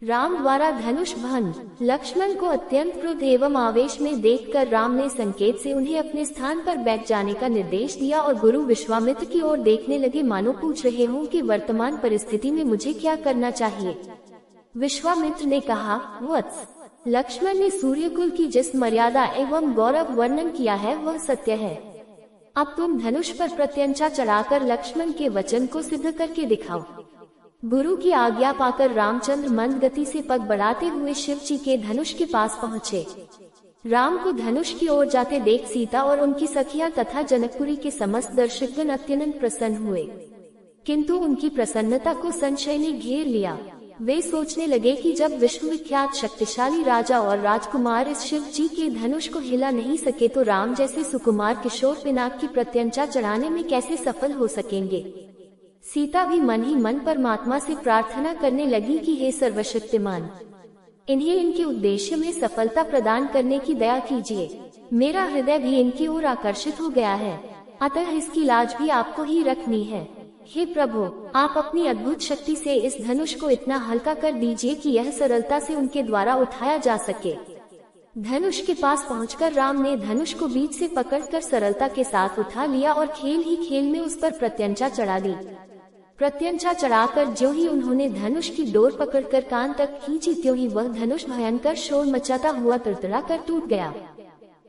राम द्वारा धनुष भंग। लक्ष्मण को अत्यंत क्रोध एवं आवेश में देखकर राम ने संकेत से उन्हें अपने स्थान पर बैठ जाने का निर्देश दिया और गुरु विश्वामित्र की ओर देखने लगे, मानो पूछ रहे हों कि वर्तमान परिस्थिति में मुझे क्या करना चाहिए। विश्वामित्र ने कहा, वत्स, लक्ष्मण ने सूर्यकुल की जिस मर्यादा एवं गौरव वर्णन किया है वह सत्य है। अब तुम धनुष पर प्रत्यंचा चढ़ाकर लक्ष्मण के वचन को सिद्ध करके दिखाओ। गुरु की आज्ञा पाकर रामचंद्र मंद गति से पग बढ़ाते हुए शिव जी के धनुष के पास पहुँचे। राम को धनुष की ओर जाते देख सीता और उनकी सखियां तथा जनकपुरी के समस्त दर्शकगण अत्यंत प्रसन्न हुए, किंतु उनकी प्रसन्नता को संशय ने घेर लिया। वे सोचने लगे कि जब विश्वविख्यात शक्तिशाली राजा और राजकुमार इस शिव जी के धनुष को हिला नहीं सके तो राम जैसे सुकुमार किशोर पिनाक की प्रत्यंचा चढ़ाने में कैसे सफल हो सकेंगे। सीता भी मन ही मन परमात्मा से प्रार्थना करने लगी कि हे सर्वशक्तिमान, इन्हें इनके उद्देश्य में सफलता प्रदान करने की दया कीजिए। मेरा हृदय भी इनकी ओर आकर्षित हो गया है, अतः इसकी लाज भी आपको ही रखनी है। हे प्रभु, आप अपनी अद्भुत शक्ति से इस धनुष को इतना हल्का कर दीजिए कि यह सरलता से उनके द्वारा उठाया जा सके। धनुष के पास पहुंचकर राम ने धनुष को बीच से पकड़कर सरलता के साथ उठा लिया और खेल ही खेल में उस पर प्रत्यंचा चढ़ा दी। प्रत्यंचा चढ़ाकर ज्यों ही उन्होंने धनुष की डोर पकड़कर कान तक खींची, त्यों ही वह धनुष भयंकर शोर मचाता हुआ तड़तड़ा कर टूट गया।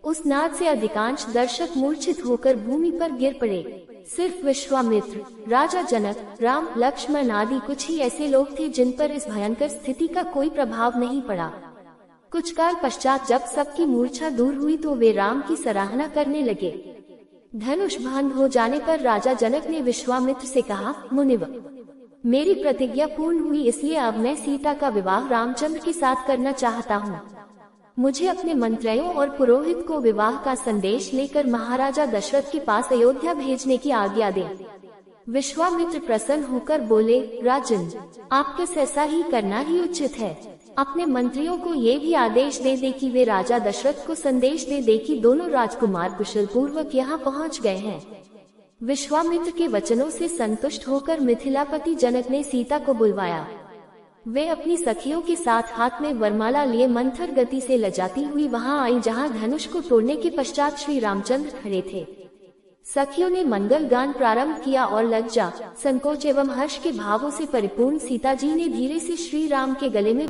उस नाद से अधिकांश दर्शक मूर्छित होकर भूमि पर गिर पड़े। सिर्फ विश्वामित्र, राजा जनक, राम, लक्ष्मण आदि कुछ ही ऐसे लोग थे जिन पर इस भयंकर स्थिति का कोई प्रभाव नहीं पड़ा। कुछ काल पश्चात जब सबकी मूर्छा दूर हुई तो वे राम की सराहना करने लगे। धनुष भंग हो जाने पर राजा जनक ने विश्वामित्र से कहा, मुनिव, मेरी प्रतिज्ञा पूर्ण हुई, इसलिए अब मैं सीता का विवाह रामचंद्र के साथ करना चाहता हूँ। मुझे अपने मंत्रियों और पुरोहित को विवाह का संदेश लेकर महाराजा दशरथ के पास अयोध्या भेजने की आज्ञा दें। विश्वामित्र प्रसन्न होकर बोले, राजन, आपके ऐसा ही करना ही उचित है। अपने मंत्रियों को ये भी आदेश दे दे कि वे राजा दशरथ को संदेश दे दे कि दोनों राजकुमार कुशल पूर्वक यहाँ पहुँच गए हैं। विश्वामित्र के वचनों से संतुष्ट होकर मिथिलापति जनक ने सीता को बुलवाया। वे अपनी सखियों के साथ हाथ में वरमाला लिए मंथर गति से लजाती हुई वहां आई जहां धनुष को तोड़ने के पश्चात श्री रामचंद्र खड़े थे। सखियों ने मंगल गान प्रारंभ किया और लज्जा, संकोच एवं हर्ष के भावों से परिपूर्ण सीता जी ने धीरे से श्री राम के गले में